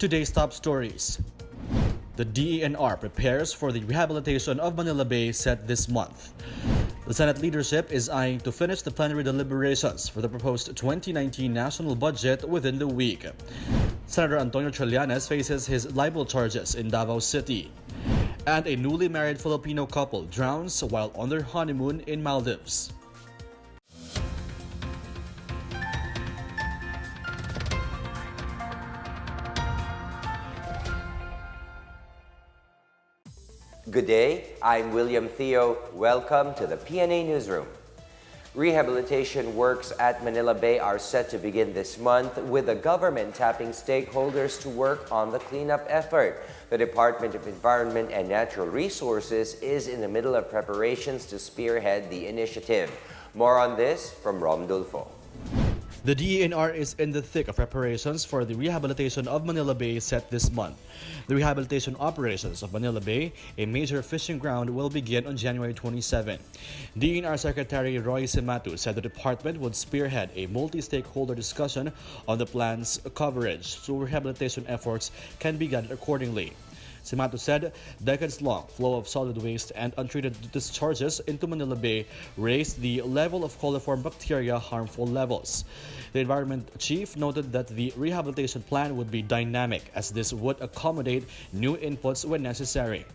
Today's top stories. The DENR prepares for the rehabilitation of Manila Bay set this month. The Senate leadership is eyeing to finish the plenary deliberations for the proposed 2019 national budget within the week. Senator Antonio Trillanes faces his libel charges in Davao City. And a newly married Filipino couple drowns while on their honeymoon in Maldives. Good day, I'm William Theo. Welcome to the PNA Newsroom. Rehabilitation works at Manila Bay are set to begin this month, with the government tapping stakeholders to work on the cleanup effort. The Department of Environment and Natural Resources is in the middle of preparations to spearhead the initiative. More on this from Rom Dulfo. The DENR is in the thick of preparations for the rehabilitation of Manila Bay set this month. The rehabilitation operations of Manila Bay, a major fishing ground, will begin on January 27. DENR Secretary Roy Simatu said the department would spearhead a multi-stakeholder discussion on the plan's coverage so rehabilitation efforts can be guided accordingly. Simatu said decades-long flow of solid waste and untreated discharges into Manila Bay raised the level of coliform bacteria harmful levels. The environment chief noted that the rehabilitation plan would be dynamic, as this would accommodate new inputs when necessary.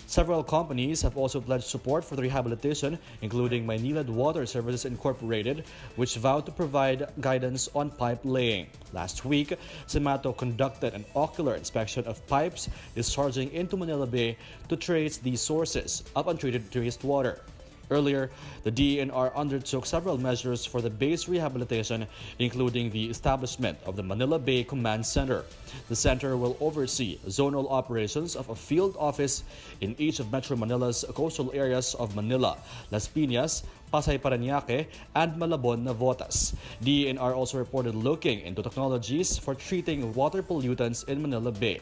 Several companies have also pledged support for the rehabilitation, including Manila Water Services Incorporated, which vowed to provide guidance on pipe laying. Last week, Simato conducted an ocular inspection of pipes discharging into Manila Bay to trace the sources of untreated wastewater. Earlier, the DENR undertook several measures for the bay's rehabilitation, including the establishment of the Manila Bay Command Center. The center will oversee zonal operations of a field office in each of Metro Manila's coastal areas of Manila, Las Piñas, Pasay Parañaque, and Malabon, Navotas. DENR also reported looking into technologies for treating water pollutants in Manila Bay.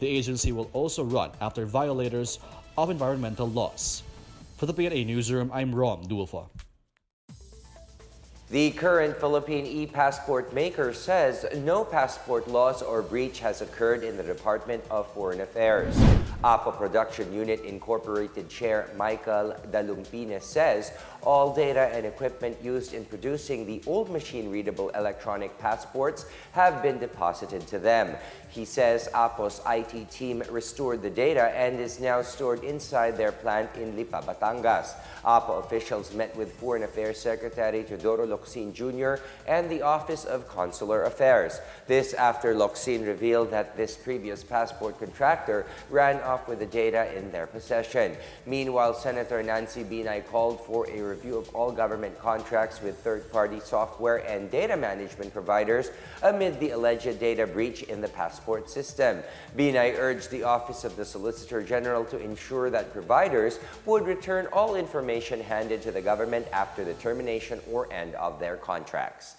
The agency will also run after violators of environmental laws. For the PNA Newsroom, I'm Rom Dulfo. The current Philippine e-passport maker says no passport loss or breach has occurred in the Department of Foreign Affairs. APO Production Unit Incorporated Chair Michael Dalumpine says all data and equipment used in producing the old machine-readable electronic passports have been deposited to them. He says APO's IT team restored the data and is now stored inside their plant in Lipa, Batangas. APO officials met with Foreign Affairs Secretary Teodoro Locsin Jr. and the Office of Consular Affairs. This after Locsin revealed that this previous passport contractor ran off with the data in their possession. Meanwhile, Senator Nancy Binay called for a review of all government contracts with third-party software and data management providers amid the alleged data breach in the passport system. Binay urged the Office of the Solicitor General to ensure that providers would return all information handed to the government after the termination or end of their contracts.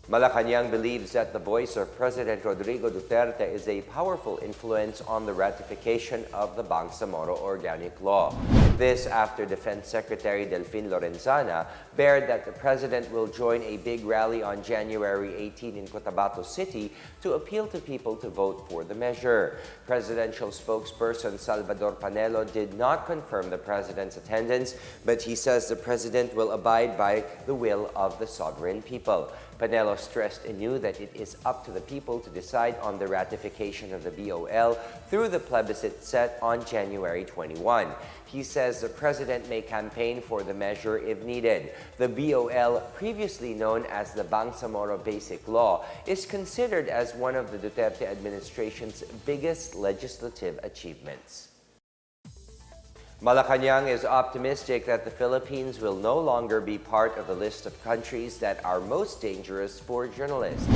Malacanang believes that the voice of President Rodrigo Duterte is a powerful influence on the ratification of the Bangsamoro Organic Law. This after Defense Secretary Delfin Lorenzana bared that the president will join a big rally on January 18 in Cotabato City to appeal to people to vote for the measure. Presidential spokesperson Salvador Panelo did not confirm the president's attendance, but he says the president will abide by the will of the sovereign people. Panelo stressed anew that it is up to the people to decide on the ratification of the BOL through the plebiscite set on January 21. He says the president may campaign for the measure if needed. The BOL, previously known as the Bangsamoro Basic Law, is considered as one of the Duterte administration's biggest legislative achievements. Malacanang is optimistic that the Philippines will no longer be part of the list of countries that are most dangerous for journalists.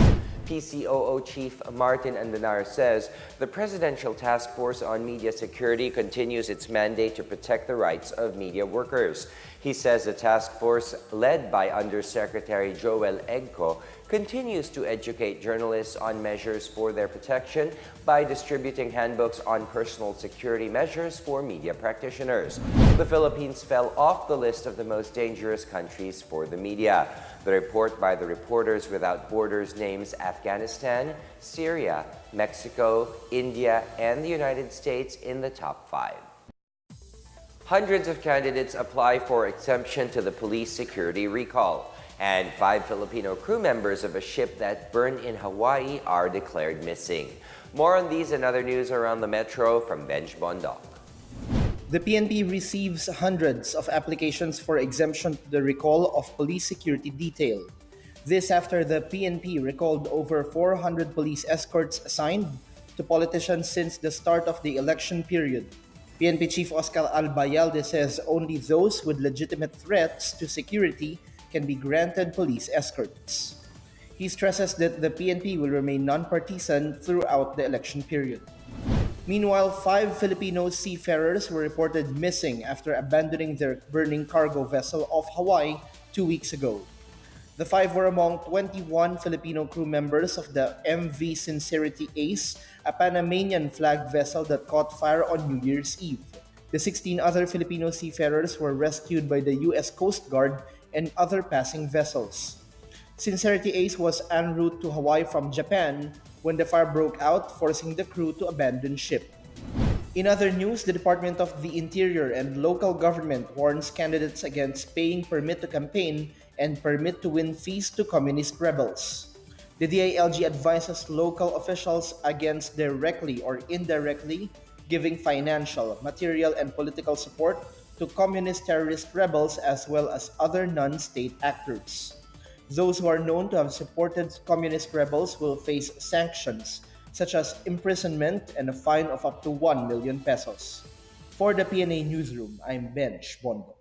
PCOO Chief Martin Andanar says the Presidential Task Force on Media Security continues its mandate to protect the rights of media workers. He He says the task force, led by Undersecretary Joel Egco, continues to educate journalists on measures for their protection by distributing handbooks on personal security measures for media practitioners. The Philippines fell off the list of the most dangerous countries for the media. The report by the Reporters Without Borders names Afghanistan, Syria, Mexico, India, and the United States in the top 5. Hundreds of candidates apply for exemption to the police security recall, and 5 Filipino crew members of a ship that burned in Hawaii are declared missing. More on these and other news around the metro from Benj Bondok. The PNP receives hundreds of applications for exemption to the recall of police security detail. This after the PNP recalled over 400 police escorts assigned to politicians since the start of the election period. PNP Chief Oscar Albayalde says only those with legitimate threats to security can be granted police escorts. He stresses that the PNP will remain non-partisan throughout the election period. Meanwhile, 5 Filipino seafarers were reported missing after abandoning their burning cargo vessel off Hawaii 2 weeks ago. The 5 were among 21 Filipino crew members of the MV Sincerity Ace, a Panamanian flag vessel that caught fire on New Year's Eve. The 16 other Filipino seafarers were rescued by the U.S. Coast Guard and other passing vessels. Sincerity Ace was en route to Hawaii from Japan when the fire broke out, forcing the crew to abandon ship. In other news, the Department of the Interior and local government warns candidates against paying permit to campaign and permit to win fees to communist rebels. The DILG advises local officials against directly or indirectly giving financial, material, and political support to communist terrorist rebels as well as other non-state actors. Those who are known to have supported communist rebels will face sanctions such as imprisonment and a fine of up to 1 million pesos. For the PNA Newsroom, I'm Benj Bondok.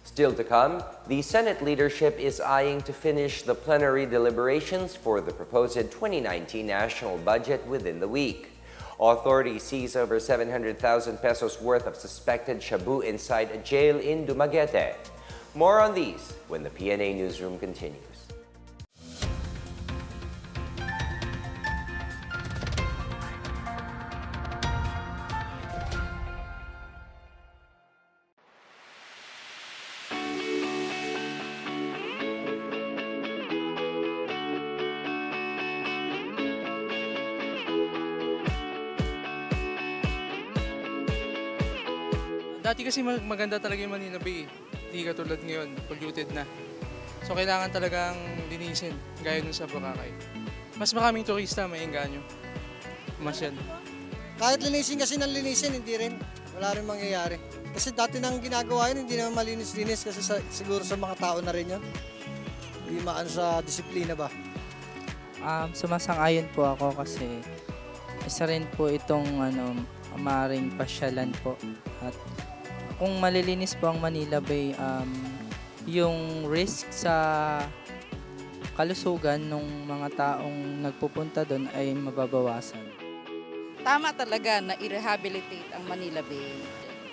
Still to come, the Senate leadership is eyeing to finish the plenary deliberations for the proposed 2019 national budget within the week. Authorities seize over 700,000 pesos worth of suspected Shabu inside a jail in Dumaguete. More on these when the PNA Newsroom continues. Dati kasi maganda talaga yung Manila Bay. Hindi katulad ngayon, polluted na. So kailangan talagang linisin, gaya nun sa Boracay. Mas maraming turista, maingganyo. Masyad. Kahit linisin kasi ng linisin, hindi rin. Wala rin mangyayari. Kasi dati nang ginagawa yun, hindi naman malinis-linis kasi siguro sa mga tao na rin yun. Hindi maan sa disiplina ba? Sumasang-ayon po ako kasi isa rin po itong maaaring pasyalan po. At kung malilinis po ang Manila Bay, yung risk sa kalusugan ng mga taong nagpupunta doon ay mababawasan. Tama talaga na i-rehabilitate ang Manila Bay.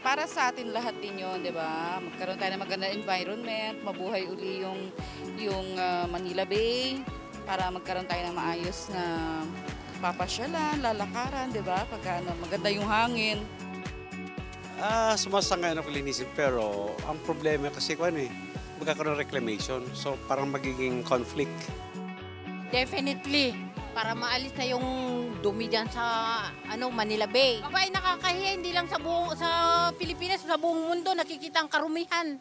Para sa atin lahat din yun, di ba? Magkaroon tayo ng magandang environment, mabuhay uli yung Manila Bay, para magkaroon tayo ng maayos na papasyalan, lalakaran, di ba? Pagka maganda yung hangin. Sumasangay ako linisin pero ang problema kasi magkakaroon ng reclamation. So parang magiging conflict. Definitely, para maalis na yung dumi dyan sa Manila Bay. Abay, nakakahiya, hindi lang sa Pilipinas, sa buong mundo nakikita ang karumihan.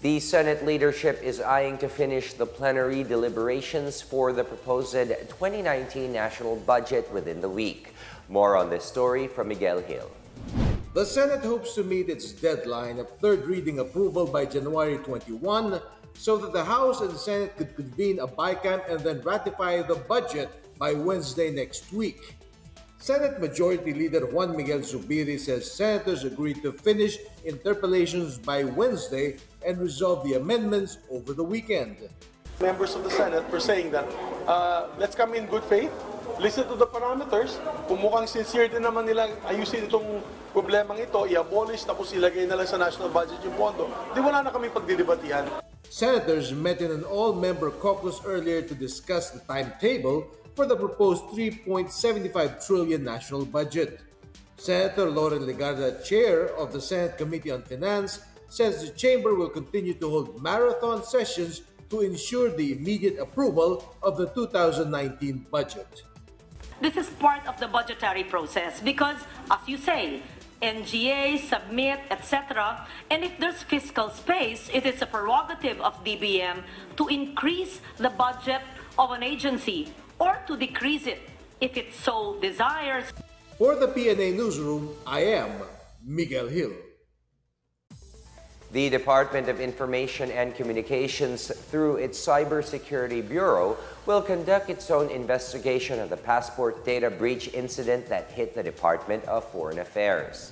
The Senate leadership is eyeing to finish the plenary deliberations for the proposed 2019 national budget within the week. More on this story from Miguel Hill. The Senate hopes to meet its deadline of third reading approval by January 21 so that the House and Senate could convene a BICAM and then ratify the budget by Wednesday next week. Senate Majority Leader Juan Miguel Zubiri says senators agreed to finish interpellations by Wednesday and resolve the amendments over the weekend. Members of the Senate were saying that let's come in good faith, listen to the parameters, kung mukhang sincere din naman nila ayusin itong problemang ito, i-abolish tapos ilagay na lang sa national budget yung pondo, di wala na kami pagdidebatihan. Senators met in an all-member caucus earlier to discuss the timetable for the proposed 3.75 trillion national budget. Senator Lauren Legarda, chair of the Senate Committee on Finance, says the chamber will continue to hold marathon sessions to ensure the immediate approval of the 2019 budget. This is part of the budgetary process because, as you say, NGA, submit, etc. And if there's fiscal space, it is a prerogative of DBM to increase the budget of an agency or to decrease it if it so desires. For the PNA Newsroom, I am Miguel Hill. The Department of Information and Communications, through its Cybersecurity Bureau, will conduct its own investigation of the passport data breach incident that hit the Department of Foreign Affairs.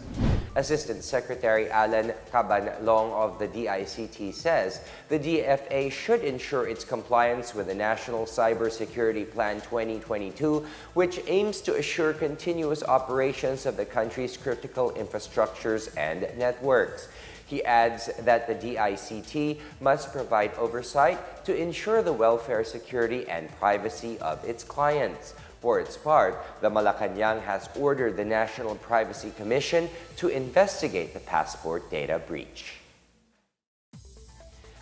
Assistant Secretary Alan Cabanlong of the DICT says the DFA should ensure its compliance with the National Cybersecurity Plan 2022, which aims to assure continuous operations of the country's critical infrastructures and networks. He adds that the DICT must provide oversight to ensure the welfare, security, and privacy of its clients. For its part, the Malacanang has ordered the National Privacy Commission to investigate the passport data breach.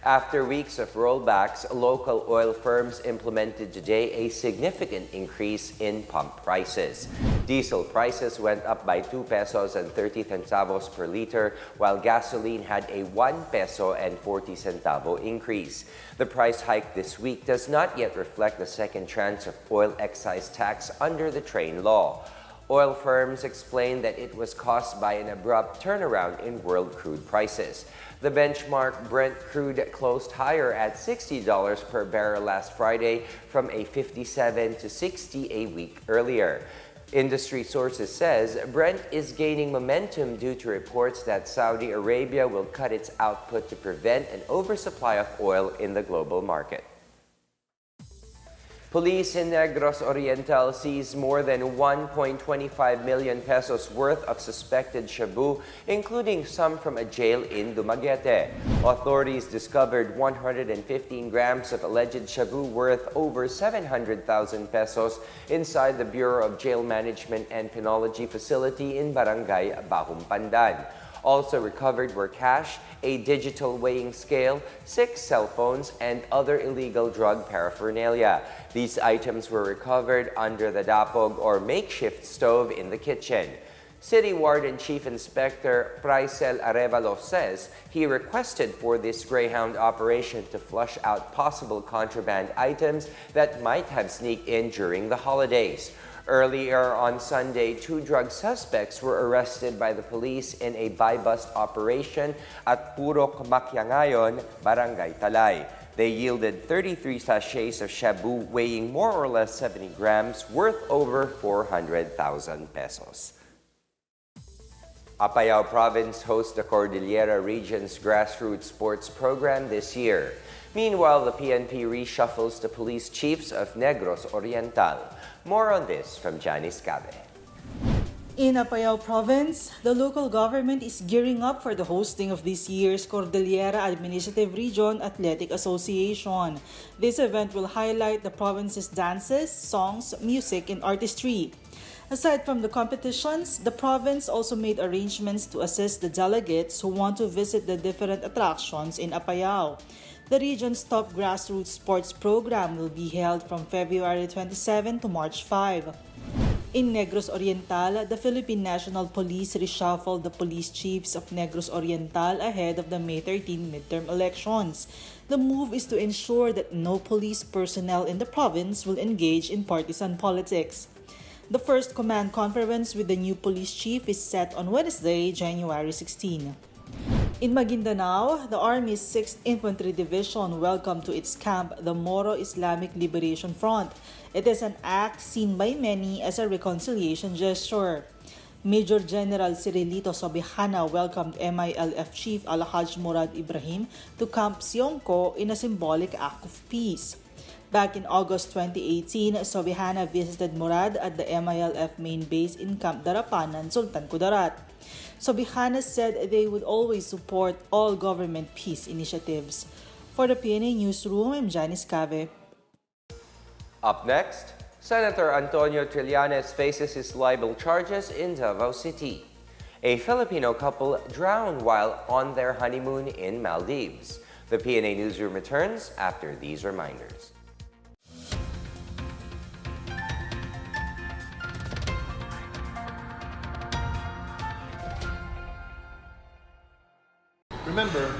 After weeks of rollbacks, local oil firms implemented today a significant increase in pump prices. Diesel prices went up by 2 pesos and 30 centavos per liter, while gasoline had a 1 peso and 40 centavo increase. The price hike this week does not yet reflect the second tranche of oil excise tax under the train law. Oil firms explained that it was caused by an abrupt turnaround in world crude prices. The benchmark Brent crude closed higher at $60 per barrel last Friday from a 57 to 60 a week earlier. Industry sources says Brent is gaining momentum due to reports that Saudi Arabia will cut its output to prevent an oversupply of oil in the global market. Police in Negros Oriental seized more than 1.25 million pesos worth of suspected shabu, including some from a jail in Dumaguete. Authorities discovered 115 grams of alleged shabu worth over 700,000 pesos inside the Bureau of Jail Management and Penology facility in Barangay Bahum Pandan. Also recovered were cash, a digital weighing scale, 6 cell phones, and other illegal drug paraphernalia. These items were recovered under the dapog or makeshift stove in the kitchen. City Warden Chief Inspector Praisel Arevalo says he requested for this Greyhound operation to flush out possible contraband items that might have sneaked in during the holidays. Earlier on Sunday, 2 drug suspects were arrested by the police in a buy-bust operation at Purok Makyangayon, Barangay Talay. They yielded 33 sachets of shabu weighing more or less 70 grams, worth over 400,000 pesos. Upaya Province hosts the Cordillera Region's grassroots sports program this year. Meanwhile, the PNP reshuffles the police chiefs of Negros Oriental. More on this from Janice Cabe. In Upaya Province, the local government is gearing up for the hosting of this year's Cordillera Administrative Region Athletic Association. This event will highlight the province's dances, songs, music, and artistry. Aside from the competitions, the province also made arrangements to assist the delegates who want to visit the different attractions in Apayao. The region's top grassroots sports program will be held from February 27 to March 5. In Negros Oriental, the Philippine National Police reshuffled the police chiefs of Negros Oriental ahead of the May 13 midterm elections. The move is to ensure that no police personnel in the province will engage in partisan politics. The first command conference with the new police chief is set on Wednesday, January 16. In Maguindanao, the Army's 6th Infantry Division welcomed to its camp the Moro Islamic Liberation Front. It is an act seen by many as a reconciliation gesture. Major General Cirilito Sobihana welcomed MILF Chief Alhaj Murad Ibrahim to Camp Siongco in a symbolic act of peace. Back in August 2018, Sobihana visited Murad at the MILF main base in Camp Darapanan, Sultan Kudarat. Sobihana said they would always support all government peace initiatives. For the PNA Newsroom, I'm Janice Cave. Up next, Senator Antonio Trillanes faces his libel charges in Davao City. A Filipino couple drowned while on their honeymoon in Maldives. The PNA Newsroom returns after these reminders. Remember,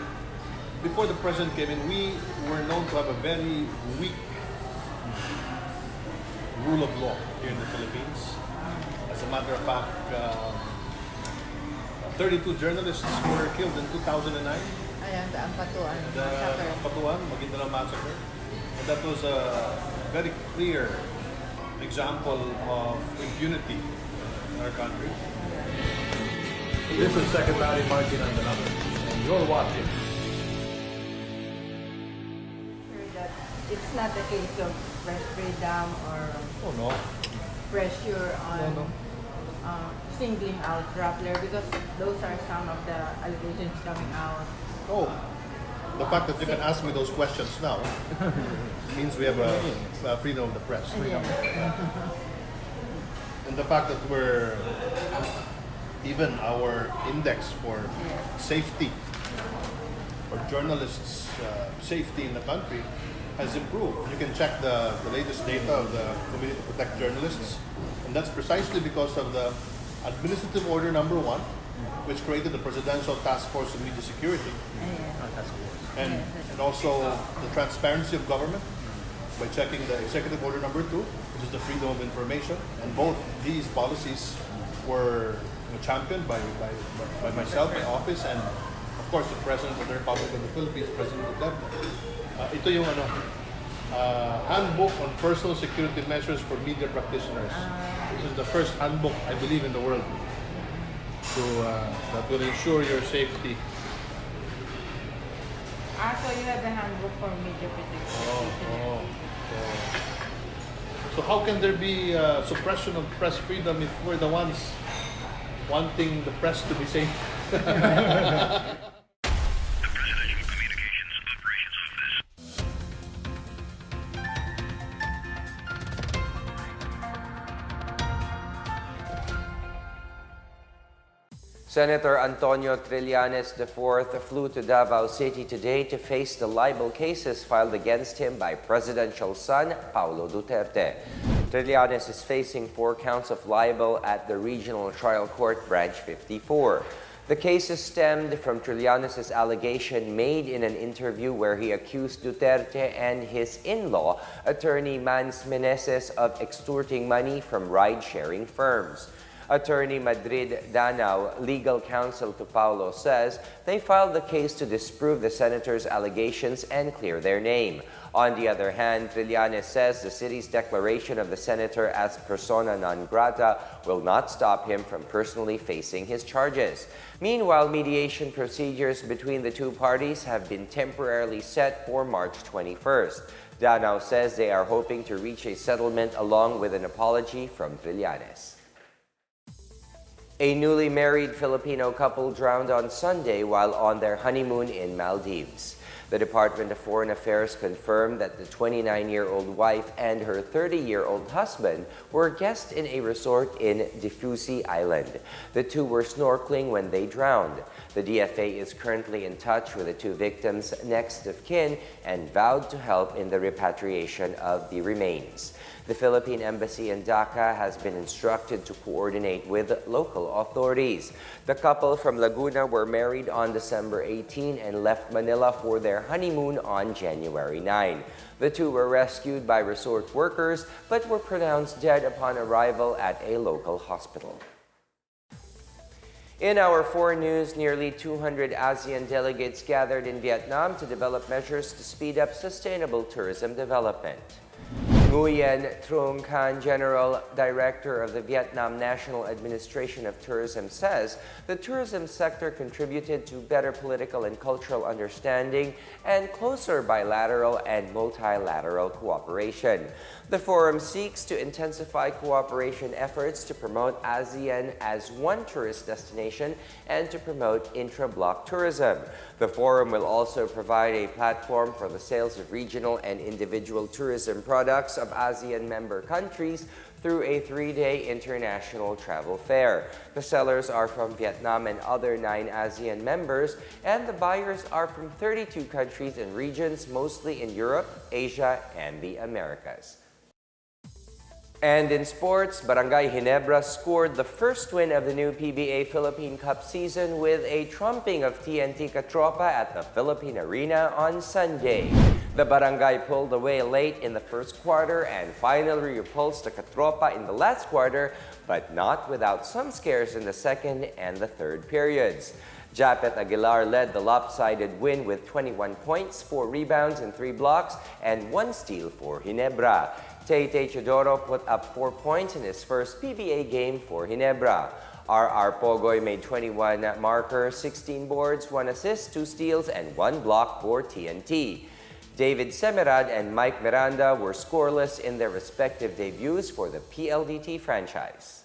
before the president came in, we were known to have a very weak rule of law here in the Philippines. As a matter of fact, 32 journalists were killed in 2009. Ayan, the Ampatuan. The Ampatuan, Maguindanao massacre. And that was a very clear example of impunity in our country. This is Secretary Martin Andanado, and you're watching. It's not a case of press freedom or pressure on singling out Rappler, because those are some of the allegations coming out. Oh, the fact that you can ask me those questions now means we have a freedom of the press. And the fact that even our index for safety, for journalists' safety in the country, has improved. You can check the latest data of the Committee to Protect Journalists, and that's precisely because of the Administrative Order Number 1, which created the Presidential Task Force on Media Security, and also the transparency of government by checking the Executive Order Number 2, which is the freedom of information, and both these policies were championed by myself, my office, and of course the President of the Republic of the Philippines, President Duterte. Ito yung handbook on personal security measures for media practitioners. This is the first handbook, I believe, in the world that will ensure your safety. So you have the handbook for media protection. So how can there be suppression of press freedom if we're the ones wanting the press to be safe? Senator Antonio Trillanes IV flew to Davao City today to face the libel cases filed against him by presidential son Paulo Duterte. Trillanes is facing 4 counts of libel at the Regional Trial Court Branch 54. The cases stemmed from Trillanes' allegation made in an interview where he accused Duterte and his in-law, attorney Mans Meneses, of extorting money from ride-sharing firms. Attorney Madrid Danao, legal counsel to Paulo, says they filed the case to disprove the senator's allegations and clear their name. On the other hand, Trillanes says the city's declaration of the senator as persona non grata will not stop him from personally facing his charges. Meanwhile, mediation procedures between the two parties have been temporarily set for March 21st. Danao says they are hoping to reach a settlement along with an apology from Trillanes. A newly married Filipino couple drowned on Sunday while on their honeymoon in Maldives. The Department of Foreign Affairs confirmed that the 29-year-old wife and her 30-year-old husband were guests in a resort in Difusi Island. The two were snorkeling when they drowned. The DFA is currently in touch with the two victims' next of kin and vowed to help in the repatriation of the remains. The Philippine Embassy in Dhaka has been instructed to coordinate with local authorities. The couple from Laguna were married on December 18 and left Manila for their honeymoon on January 9. The two were rescued by resort workers but were pronounced dead upon arrival at a local hospital. In our foreign news, nearly 200 ASEAN delegates gathered in Vietnam to develop measures to speed up sustainable tourism development. Nguyen Trung Can, General Director of the Vietnam National Administration of Tourism, says the tourism sector contributed to better political and cultural understanding and closer bilateral and multilateral cooperation. The forum seeks to intensify cooperation efforts to promote ASEAN as one tourist destination and to promote intra-block tourism. The forum will also provide a platform for the sales of regional and individual tourism products of ASEAN member countries through a 3-day international travel fair. The sellers are from Vietnam and other 9 ASEAN members, and the buyers are from 32 countries and regions, mostly in Europe, Asia, and the Americas. And in sports, Barangay Ginebra scored the first win of the new PBA Philippine Cup season with a trumping of TNT Katropa at the Philippine Arena on Sunday. The barangay pulled away late in the first quarter and finally repulsed the Katropa in the last quarter, but not without some scares in the second and the third periods. Japeth Aguilar led the lopsided win with 21 points, 4 rebounds and 3 blocks, and 1 steal for Ginebra. Tay-Tay Chodoro put up 4 points in his first PBA game for Ginebra. R.R. Pogoy made 21 markers, 16 boards, 1 assist, 2 steals, and 1 block for TNT. David Semerad and Mike Miranda were scoreless in their respective debuts for the PLDT franchise.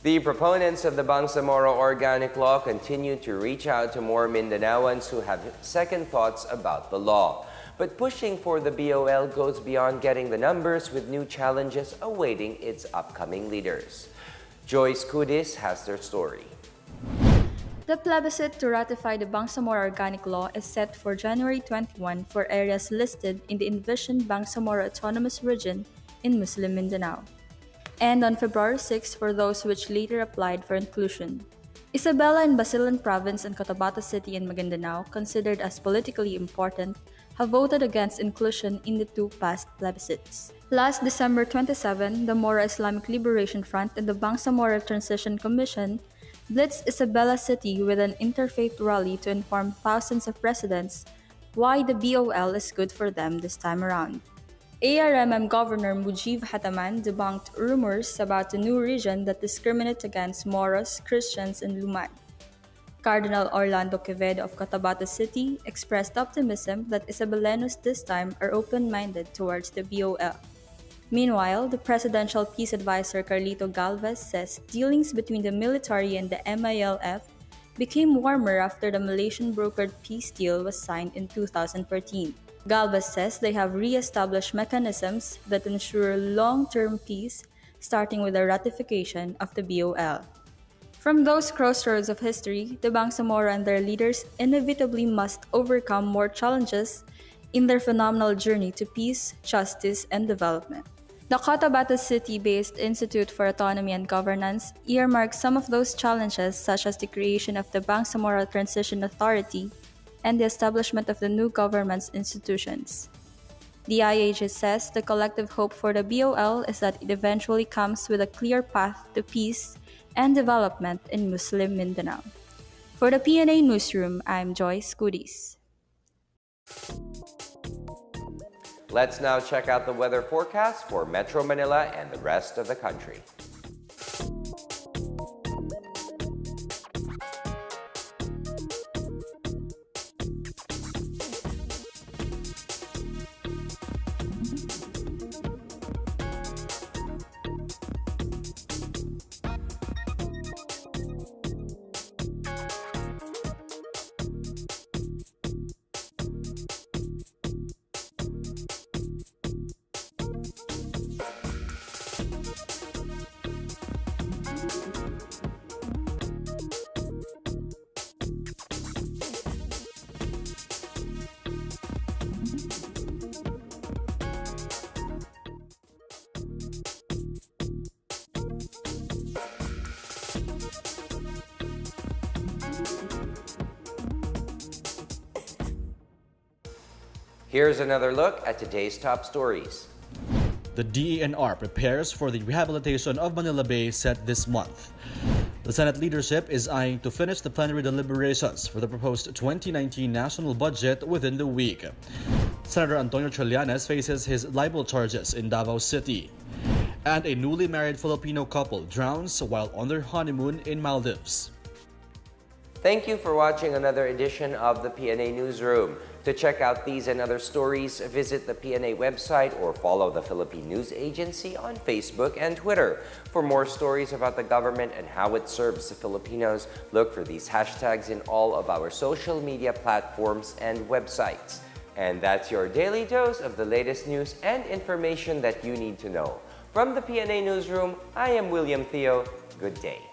The proponents of the Bangsamoro Organic Law continue to reach out to more Mindanaoans who have second thoughts about the law. But pushing for the BOL goes beyond getting the numbers, with new challenges awaiting its upcoming leaders. Joyce Kudis has their story. The plebiscite to ratify the Bangsamoro Organic Law is set for January 21 for areas listed in the envisioned Bangsamoro Autonomous Region in Muslim Mindanao, and on February 6 for those which later applied for inclusion. Isabela and Basilan Province and Cotabato City in Maguindanao, considered as politically important, have voted against inclusion in the 2 past plebiscites. Last December 27, the Moro Islamic Liberation Front and the Bangsamoro Transition Commission blitzed Isabela City with an interfaith rally to inform thousands of residents why the BOL is good for them this time around. ARMM Governor Mujib Hataman debunked rumors about the new region that discriminates against Moros, Christians, and Lumad. Cardinal Orlando Quevedo of Cotabato City expressed optimism that Isabelenos this time are open-minded towards the BOL. Meanwhile, the Presidential Peace Advisor Carlito Galvez says dealings between the military and the MILF became warmer after the Malaysian-brokered peace deal was signed in 2014. Galvez says they have re-established mechanisms that ensure long-term peace, starting with the ratification of the BOL. From those crossroads of history, the Bangsamoro and their leaders inevitably must overcome more challenges in their phenomenal journey to peace, justice, and development. The Cotabato City-based Institute for Autonomy and Governance earmarks some of those challenges, such as the creation of the Bangsamoro Transition Authority and the establishment of the new government's institutions. The IAG says the collective hope for the BOL is that it eventually comes with a clear path to peace and development in Muslim Mindanao. For the PNA Newsroom, I'm Joyce Kudis. Let's now check out the weather forecast for Metro Manila and the rest of the country. Here's another look at today's top stories. The DENR prepares for the rehabilitation of Manila Bay set this month. The Senate leadership is eyeing to finish the plenary deliberations for the proposed 2019 national budget within the week. Senator Antonio Trillanes faces his libel charges in Davao City. And a newly married Filipino couple drowns while on their honeymoon in Maldives. Thank you for watching another edition of the PNA Newsroom. To check out these and other stories, visit the PNA website or follow the Philippine News Agency on Facebook and Twitter. For more stories about the government and how it serves the Filipinos, look for these hashtags in all of our social media platforms and websites. And that's your daily dose of the latest news and information that you need to know. From the PNA Newsroom, I am William Theo. Good day.